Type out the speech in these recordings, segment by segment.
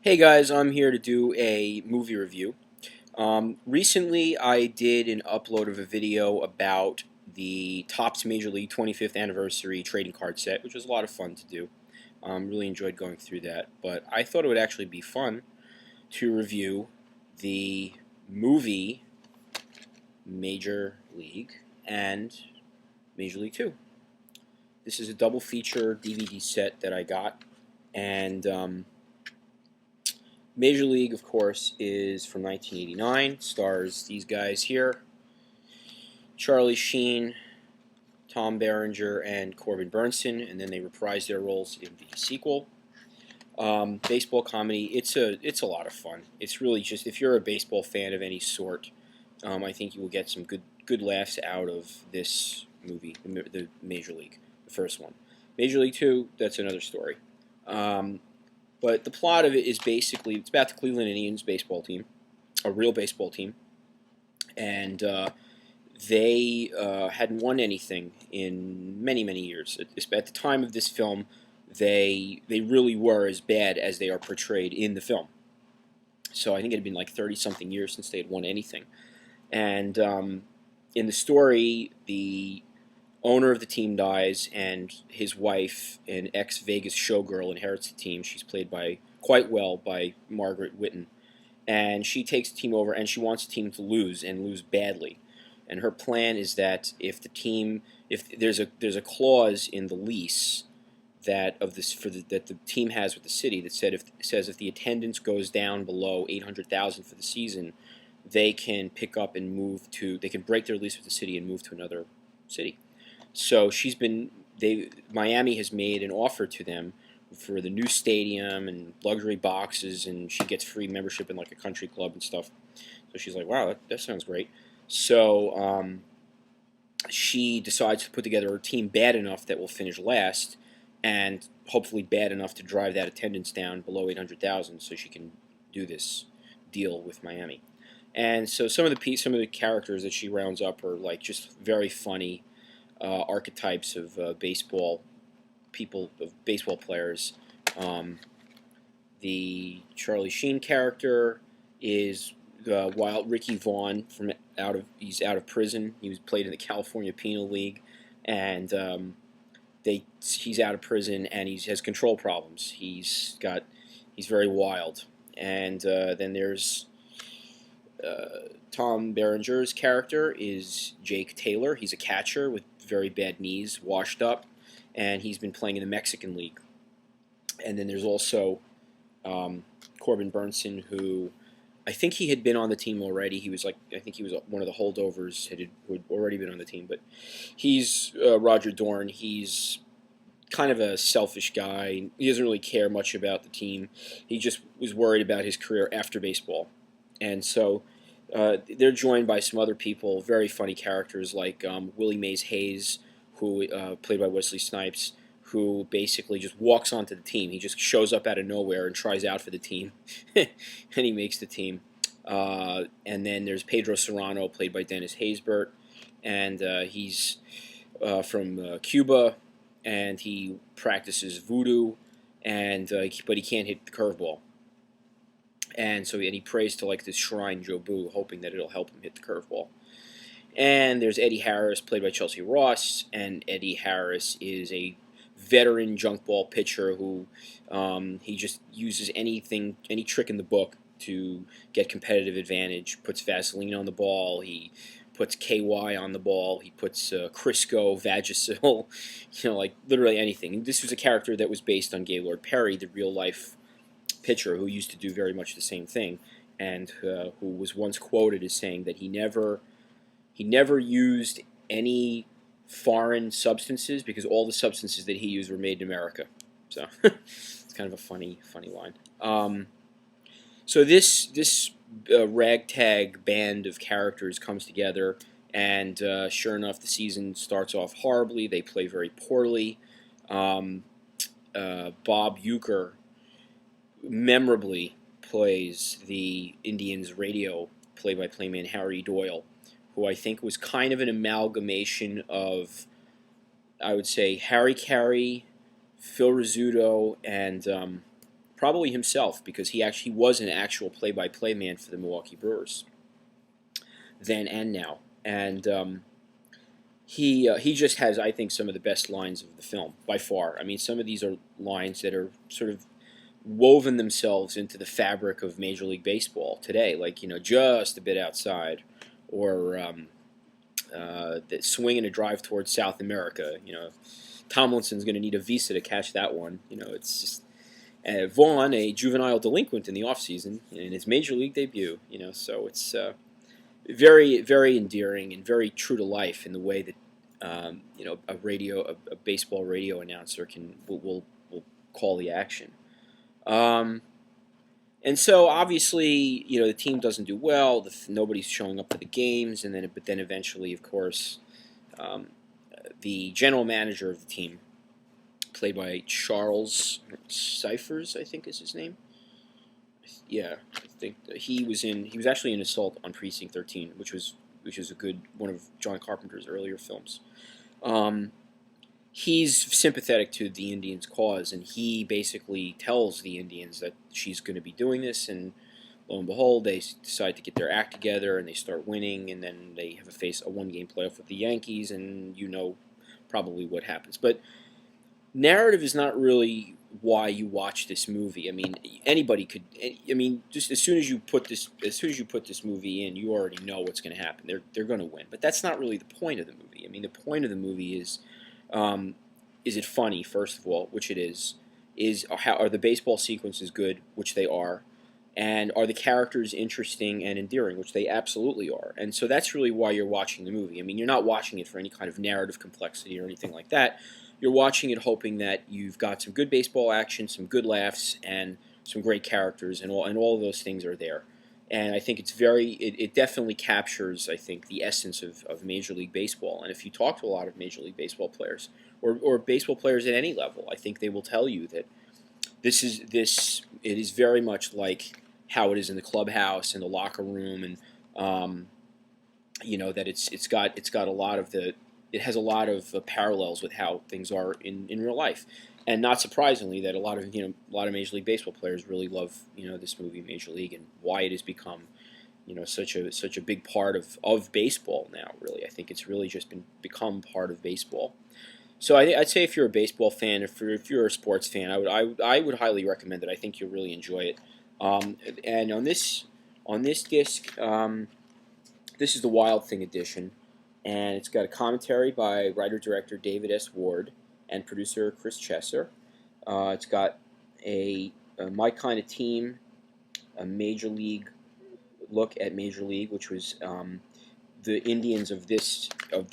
Hey guys, I'm here to do a movie review. Recently, I did an upload of a video about the Topps Major League 25th Anniversary trading card set, which was a lot of fun to do. Really enjoyed going through that, but I thought it would actually be fun to review the movie Major League and Major League 2. This is a double feature DVD set that I got, and Major League, of course, is from 1989. Stars these guys here: Charlie Sheen, Tom Berenger, and Corbin Burnson, and then they reprise their roles in the sequel. Baseball comedy. It's a lot of fun. It's really just, if you're a baseball fan of any sort, I think you will get some good laughs out of this movie, the Major League, the first one. Major League 2, that's another story. But the plot of it is basically, it's about the Cleveland Indians baseball team, a real baseball team, and they hadn't won anything in many years. At the time of this film, they really were as bad as they are portrayed in the film. So I think it had been like 30-something years since they had won anything. And in the story, the owner of the team dies, and his wife, an ex-Vegas showgirl, inherits the team. She's played quite well by Margaret Whitten, and she takes the team over, and she wants the team to lose and lose badly. And her plan is that if there's a clause in the lease that the team has with the city that says if the attendance goes down below 800,000 for the season, they can they can break their lease with the city and move to another city. So Miami has made an offer to them for the new stadium and luxury boxes, and she gets free membership in like a country club and stuff. So she's like, wow, that sounds great. So she decides to put together a team bad enough that will finish last, and hopefully bad enough to drive that attendance down below 800,000, so she can do this deal with Miami. And so some of the characters that she rounds up are like just very funny archetypes of baseball players. The Charlie Sheen character is Wild Ricky Vaughn he's out of prison. He was played in the California Penal League, and he's out of prison, and he has control problems. He's very wild. And then there's Tom Berenger's character is Jake Taylor. He's a catcher with very bad knees, washed up, and he's been playing in the Mexican League. And then there's also Corbin Burnson, who I think he had been on the team already. I think he was one of the holdovers who had already been on the team. But he's Roger Dorn. He's kind of a selfish guy. He doesn't really care much about the team. He just was worried about his career after baseball. And so they're joined by some other people, very funny characters like Willie Mays Hayes, who played by Wesley Snipes, who basically just walks onto the team. He just shows up out of nowhere and tries out for the team, and he makes the team. And then there's Pedro Serrano, played by Dennis Haysbert, and he's from Cuba, and he practices voodoo, but he can't hit the curveball. And he prays to like this shrine Jobu, hoping that it'll help him hit the curveball. And there's Eddie Harris, played by Chelsea Ross, and Eddie Harris is a veteran junk ball pitcher who he just uses any trick in the book to get competitive advantage. Puts Vaseline on the ball. He puts KY on the ball. He puts Crisco, Vagisil, like literally anything. And this was a character that was based on Gaylord Perry, the real life pitcher who used to do very much the same thing, and who was once quoted as saying that he never used any foreign substances because all the substances that he used were made in America. So it's kind of a funny line. So this ragtag band of characters comes together, and sure enough, the season starts off horribly. They play very poorly. Bob Uecker memorably plays the Indians' radio play-by-play man Harry Doyle, who I think was kind of an amalgamation of, I would say, Harry Carey, Phil Rizzuto, and probably himself, because he was an actual play-by-play man for the Milwaukee Brewers then and now, and he just has, I think, some of the best lines of the film by far. I mean, some of these are lines that are sort of woven themselves into the fabric of Major League Baseball today, like, just a bit outside, or the swing and a drive towards South America. Tomlinson's going to need a visa to catch that one. It's just Vaughn, a juvenile delinquent in the offseason, in his Major League debut. So it's very, very endearing and very true to life in the way that a baseball radio announcer will call the action. And so obviously, the team doesn't do well. Nobody's showing up to the games, but then eventually, of course, the general manager of the team, played by Charles Cyphers, I think is his name. Yeah, I think he was actually in Assault on Precinct 13, which was a good one of John Carpenter's earlier films. He's sympathetic to the Indians' cause, and he basically tells the Indians that she's going to be doing this, and lo and behold, they decide to get their act together, and they start winning, and then they have a one-game playoff with the Yankees, and probably what happens. But narrative is not really why you watch this movie. I mean, anybody could. I mean, just as soon as you put this movie in, you already know what's going to happen. They're going to win. But that's not really the point of the movie. I mean, the point of the movie is it funny, first of all, which it is are the baseball sequences good, which they are, and are the characters interesting and endearing, which they absolutely are. And so that's really why you're watching the movie. I mean, you're not watching it for any kind of narrative complexity or anything like that. You're watching it hoping that you've got some good baseball action, some good laughs, and some great characters, and all of those things are there. And I think it definitely captures, I think, the essence of Major League Baseball. And if you talk to a lot of Major League Baseball players, or baseball players at any level, I think they will tell you that it is very much like how it is in the clubhouse and the locker room, and that it's got a lot of it has a lot of parallels with how things are in real life. And not surprisingly, that a lot of Major League Baseball players really love this movie Major League, and why it has become such a big part of baseball now. Really, I think it's really just become part of baseball. So I'd say if you're a baseball fan, if you're a sports fan, I would highly recommend it. I think you'll really enjoy it. And on this disc, this is the Wild Thing edition, and it's got a commentary by writer-director David S. Ward and producer Chris Chesser. It's got a My Kind of Team, a Major League look at Major League, which was the Indians of the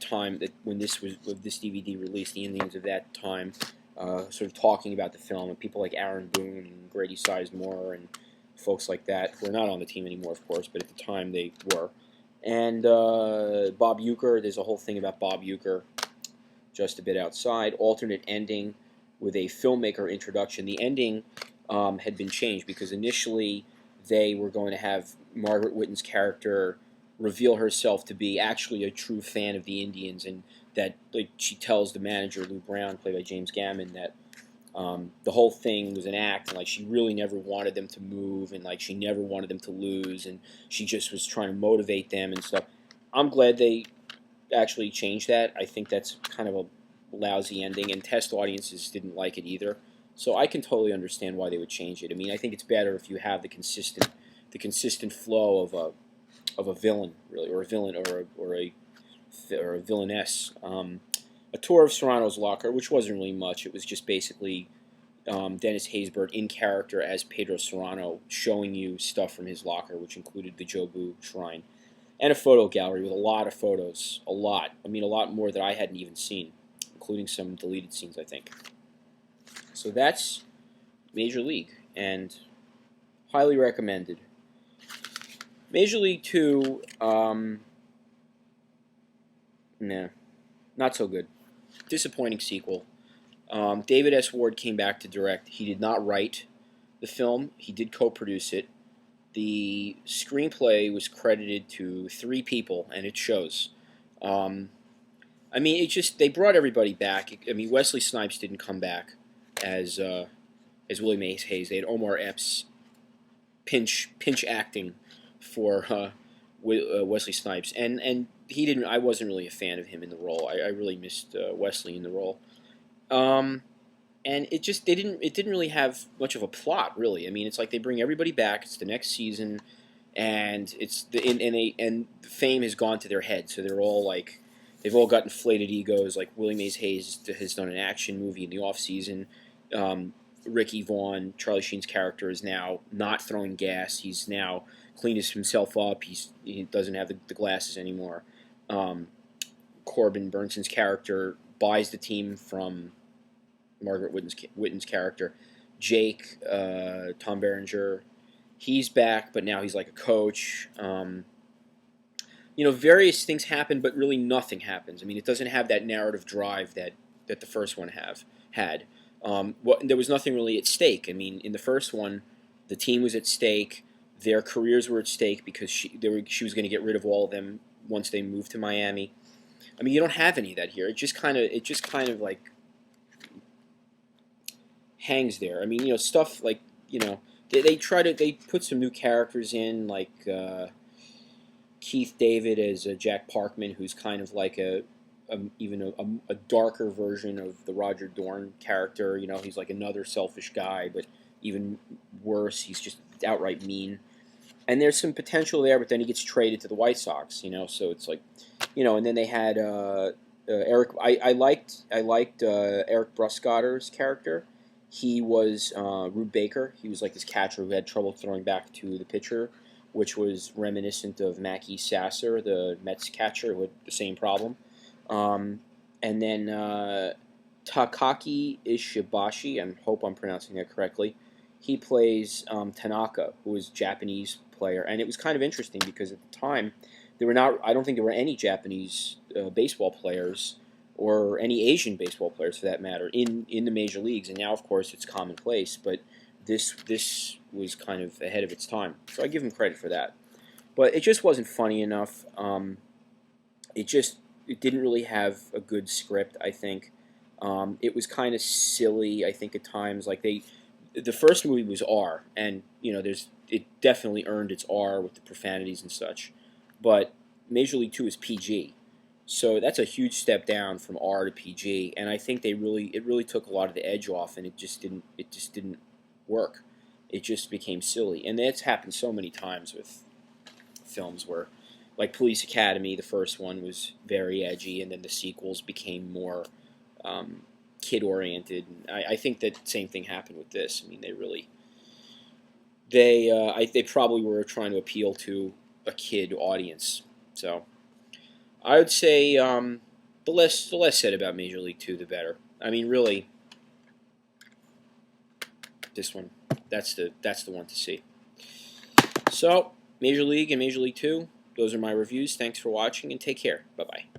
time that when this DVD released, the Indians of that time, sort of talking about the film, and people like Aaron Boone and Grady Sizemore and folks like that, who are not on the team anymore, of course, but at the time they were. And Bob Uecker, there's a whole thing about Bob Uecker just a bit outside. Alternate ending with a filmmaker introduction. The ending had been changed because initially they were going to have Margaret Whitten's character reveal herself to be actually a true fan of the Indians, and that she tells the manager, Lou Brown, played by James Gammon, that the whole thing was an act, and she really never wanted them to move, and she never wanted them to lose, and she just was trying to motivate them and stuff. I'm glad they actually changed that. I think that's kind of a lousy ending, and test audiences didn't like it either. So I can totally understand why they would change it. I mean, I think it's better if you have the consistent flow of a villain, really, or a villain, or a villainess. A tour of Serrano's locker, which wasn't really much. It was just basically Dennis Haysbert in character as Pedro Serrano, showing you stuff from his locker, which included the Jobu Shrine, and a photo gallery with a lot of photos. A lot. I mean, a lot more that I hadn't even seen, including some deleted scenes, I think. So that's Major League, and highly recommended. Major League 2, nah, not so good. Disappointing sequel. David S. Ward came back to direct. He did not write the film. He did co-produce it. The screenplay was credited to 3 people, and it shows. I mean, they brought everybody back. I mean, Wesley Snipes didn't come back as as Willie Mays Hayes. They had Omar Epps pinch acting for Wesley Snipes, and he didn't. I wasn't really a fan of him in the role. I really missed Wesley in the role. And it didn't really have much of a plot, really. I mean, it's like they bring everybody back. It's the next season, and and fame has gone to their head, so they're all like, they've all got inflated egos. Like Willie Mays Hayes has done an action movie in the off season. Ricky Vaughn, Charlie Sheen's character, is now not throwing gas. He's now cleaned himself up. He doesn't have the glasses anymore. Corbin Burnson's character buys the team from Margaret Whitten's character. Jake, Tom Berenger, he's back, but now he's like a coach. Various things happen, but really nothing happens. I mean, it doesn't have that narrative drive that the first one had. There was nothing really at stake. I mean, in the first one, the team was at stake. Their careers were at stake because she was going to get rid of all of them once they moved to Miami. I mean, you don't have any of that here. It just kind of like hangs there. I mean, stuff like, they put some new characters in, like Keith David as Jack Parkman, who's kind of like even a darker version of the Roger Dorn character. He's like another selfish guy, but even worse, he's just outright mean. And there's some potential there, but then he gets traded to the White Sox. So it's like, and then they had Eric. I liked Eric Bruscotter's character. He was Rube Baker. He was like this catcher who had trouble throwing back to the pitcher, which was reminiscent of Mackie Sasser, the Mets catcher, who had the same problem. And then Takaki Ishibashi, I hope I'm pronouncing that correctly, he plays Tanaka, who is a Japanese player. And it was kind of interesting because at the time, I don't think there were any Japanese baseball players or any Asian baseball players, for that matter, in the major leagues. And now, of course, it's commonplace. But this was kind of ahead of its time. So I give him credit for that. But it just wasn't funny enough. It didn't really have a good script, I think. It was kind of silly, I think, at times. Like the first movie was R, and it definitely earned its R with the profanities and such. But Major League 2 is PG, so that's a huge step down from R to PG. And I think it really took a lot of the edge off, and it just didn't work. It just became silly, and that's happened so many times with films where, like Police Academy, the first one was very edgy, and then the sequels became more kid-oriented. I think that same thing happened with this. I mean, they probably were trying to appeal to a kid audience. So I would say the less said about Major League 2, the better. I mean, really, this one, that's the one to see. So Major League and Major League 2. Those are my reviews. Thanks for watching, and take care. Bye-bye.